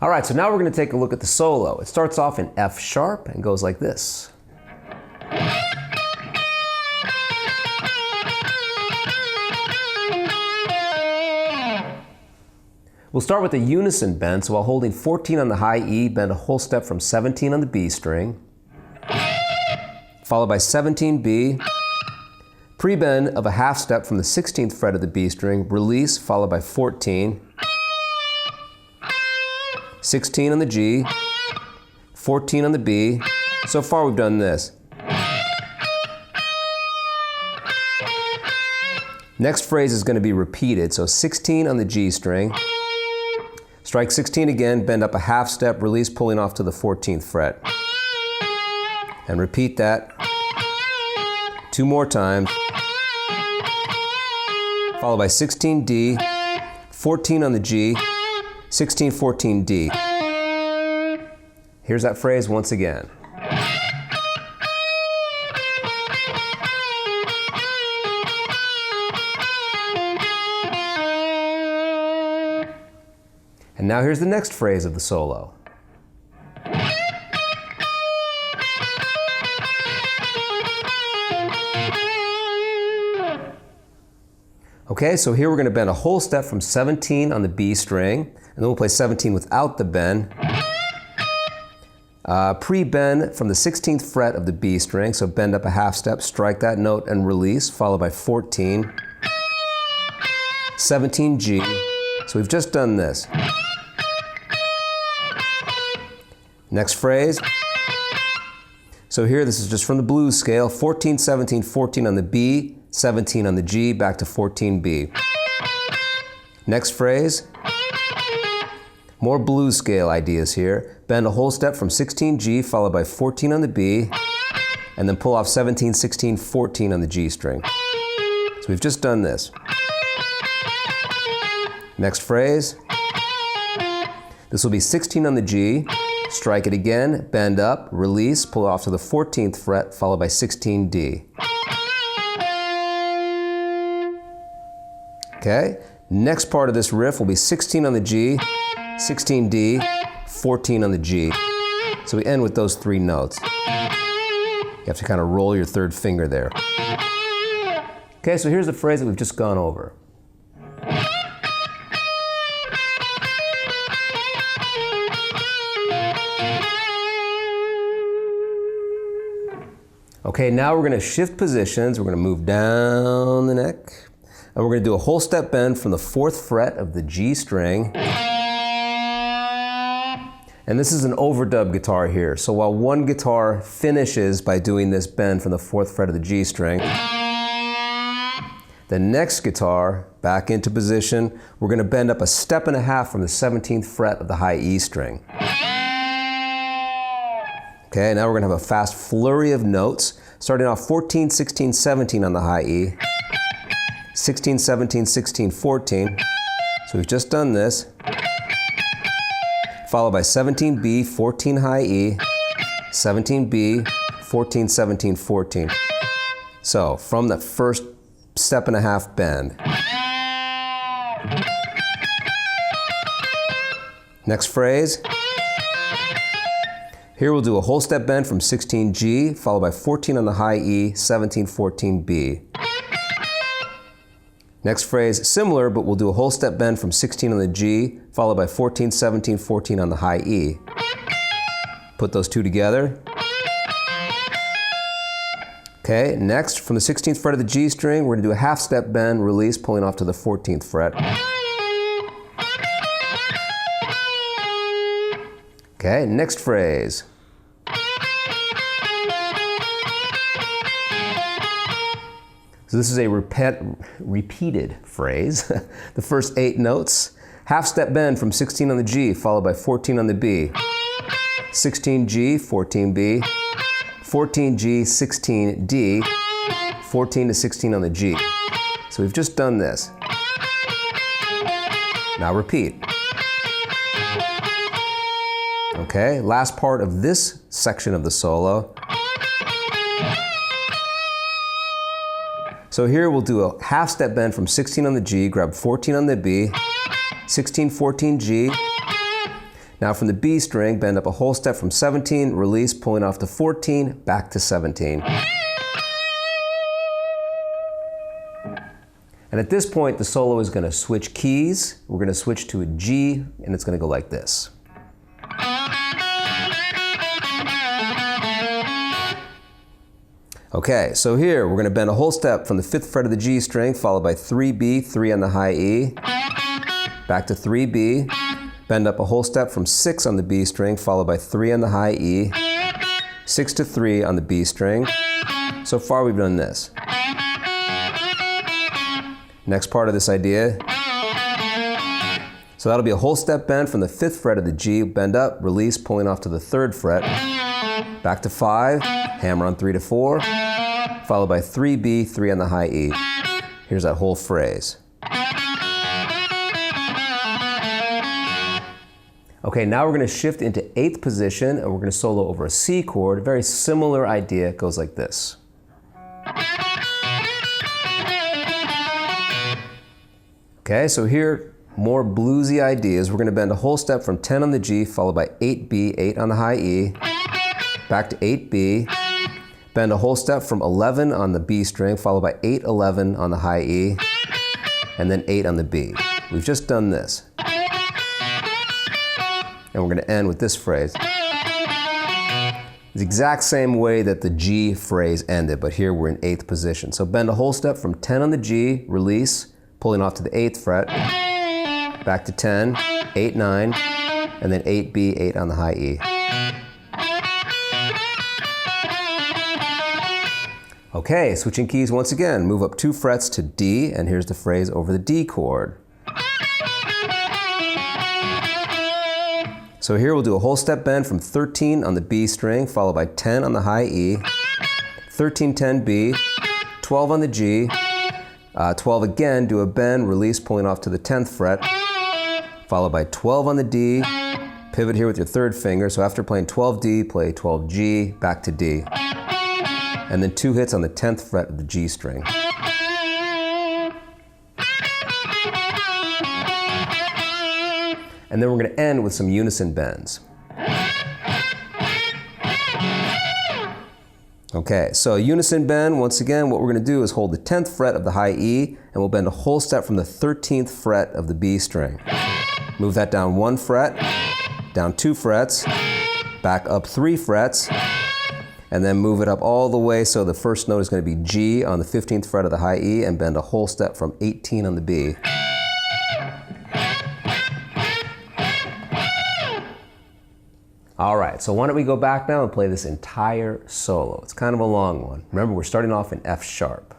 All right, so now we're going to take a look at the solo. It starts off in F sharp and goes like this. We'll start with a unison bend, so while holding 14 on the high E, bend a whole step from 17 on the B string, followed by 17 B, pre-bend of a half step from the 16th fret of the B string, release, followed by 14, 16 on the G, 14 on the B. So far we've done this. Next phrase is going to be repeated, so 16 on the G string, strike 16 again, bend up a half step, release, pulling off to the 14th fret. And repeat that 2 more times, followed by 16 D, 14 on the G, 16, 14 D. Here's that phrase once again. And now here's the next phrase of the solo. Okay, so here we're going to bend a whole step from 17 on the B string, and then we'll play 17 without the bend. Pre-bend from the 16th fret of the B string, so bend up a half step, strike that note and release, followed by 14, 17 G. So we've just done this. Next phrase. So here, this is just from the blues scale, 14, 17, 14 on the B, 17 on the G, back to 14 B. Next phrase. More blues scale ideas here. Bend a whole step from 16 G, followed by 14 on the B, and then pull off 17, 16, 14 on the G string. So we've just done this. Next phrase. This will be 16 on the G, strike it again, bend up, release, pull off to the 14th fret, followed by 16 D. Okay, next part of this riff will be 16 on the G, 16 D, 14 on the G. So we end with those 3 notes. You have to kind of roll your 3rd finger there. Okay, so here's the phrase that we've just gone over. Okay, now we're going to shift positions. We're going to move down the neck. And we're going to do a whole step bend from the 4th fret of the G string. And this is an overdub guitar here. So while one guitar finishes by doing this bend from the 4th fret of the G string, the next guitar, back into position, we're going to bend up a step and a half from the 17th fret of the high E string. Okay, now we're going to have a fast flurry of notes, starting off 14, 16, 17 on the high E, 16, 17, 16, 14. So we've just done this. Followed by 17 B, 14 high E, 17 B, 14, 17, 14. So from the first step and a half bend. Next phrase. Here we'll do a whole step bend from 16 G, followed by 14 on the high E, 17, 14 B. Next phrase, similar, but we'll do a whole step bend from 16 on the G, followed by 14, 17, 14 on the high E. Put those 2 together. Okay, next, from the 16th fret of the G string, we're going to do a half step bend, release, pulling off to the 14th fret. Okay, next phrase. So this is a repeated phrase. The first 8 notes. Half step bend from 16 on the G, followed by 14 on the B. 16 G, 14 B. 14 G, 16 D. 14 to 16 on the G. So we've just done this. Now repeat. Okay, last part of this section of the solo. So here we'll do a half step bend from 16 on the G, grab 14 on the B, 16, 14 G. Now from the B string, bend up a whole step from 17, release, pulling off to 14, back to 17. And at this point, the solo is going to switch keys. We're going to switch to a G, and it's going to go like this. Okay, so here we're going to bend a whole step from the 5th fret of the G string, followed by 3B, 3 on the high E, back to 3B, bend up a whole step from 6 on the B string, followed by 3 on the high E, 6 to 3 on the B string. So far we've done this. Next part of this idea. So that'll be a whole step bend from the 5th fret of the G, bend up, release, pulling off to the 3rd fret, back to 5, hammer on 3 to 4, followed by 3B, 3 on the high E. Here's that whole phrase. Okay, now we're going to shift into 8th position and we're going to solo over a C chord. Very similar idea. It goes like this. Okay, so here, more bluesy ideas. We're going to bend a whole step from 10 on the G, followed by 8B, 8 on the high E, back to 8B, bend a whole step from 11 on the B string, followed by 8, 11 on the high E, and then 8 on the B. We've just done this. And we're going to end with this phrase. The exact same way that the G phrase ended, but here we're in 8th position. So bend a whole step from 10 on the G, release, pulling off to the 8th fret, back to 10, 8, 9, and then 8B, 8 on the high E. Okay, switching keys once again. Move up 2 frets to D, and here's the phrase over the D chord. So here we'll do a whole step bend from 13 on the B string, followed by 10 on the high E, 13, 10 B, 12 on the G, 12 again, do a bend, release, pulling off to the 10th fret, followed by 12 on the D, pivot here with your 3rd finger. So after playing 12D, play 12G, back to D. And then 2 hits on the 10th fret of the G string. And then we're going to end with some unison bends. Okay, so a unison bend, once again, what we're going to do is hold the 10th fret of the high E, and we'll bend a whole step from the 13th fret of the B string. Move that down 1 fret, down 2 frets, back up 3 frets, and then move it up all the way so the first note is going to be G on the 15th fret of the high E, and bend a whole step from 18 on the B. All right, so why don't we go back now and play this entire solo. It's kind of a long one. Remember, we're starting off in F sharp.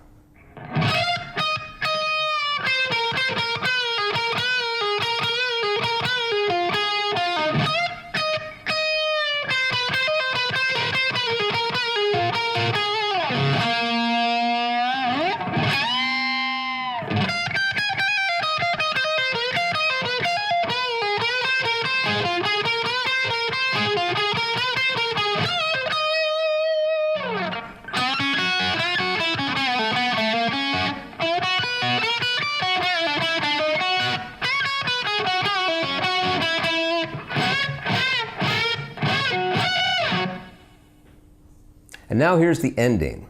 And now here's the ending.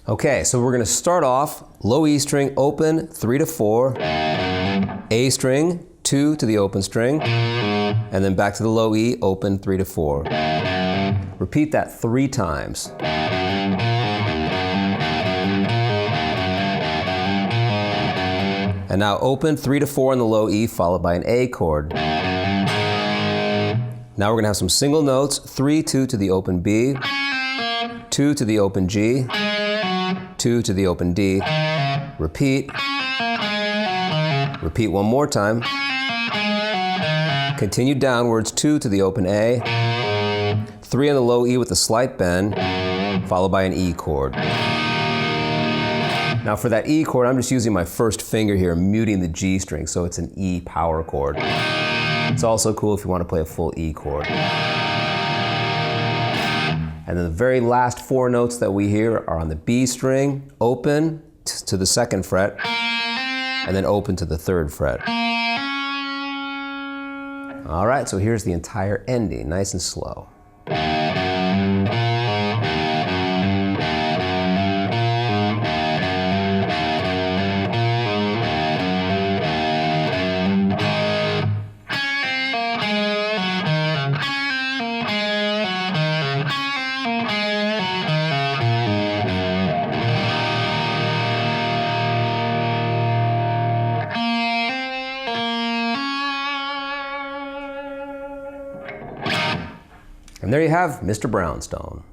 Okay, so we're going to start off low E string open 3 to 4, A string 2 to the open string, and then back to the low E open 3 to 4. Repeat that 3 times. And now open 3 to 4 on the low E followed by an A chord. Now we're going to have some single notes, 3, 2 to the open B, 2 to the open G, 2 to the open D. Repeat. Repeat one more time. Continue downwards, 2 to the open A, 3 on the low E with a slight bend, followed by an E chord. Now for that E chord, I'm just using my first finger here, muting the G string, so it's an E power chord. It's also cool if you want to play a full E chord. And then the very last 4 notes that we hear are on the B string, open to the 2nd fret, and then open to the 3rd fret. All right, so here's the entire ending, nice and slow. And there you have Mr. Brownstone.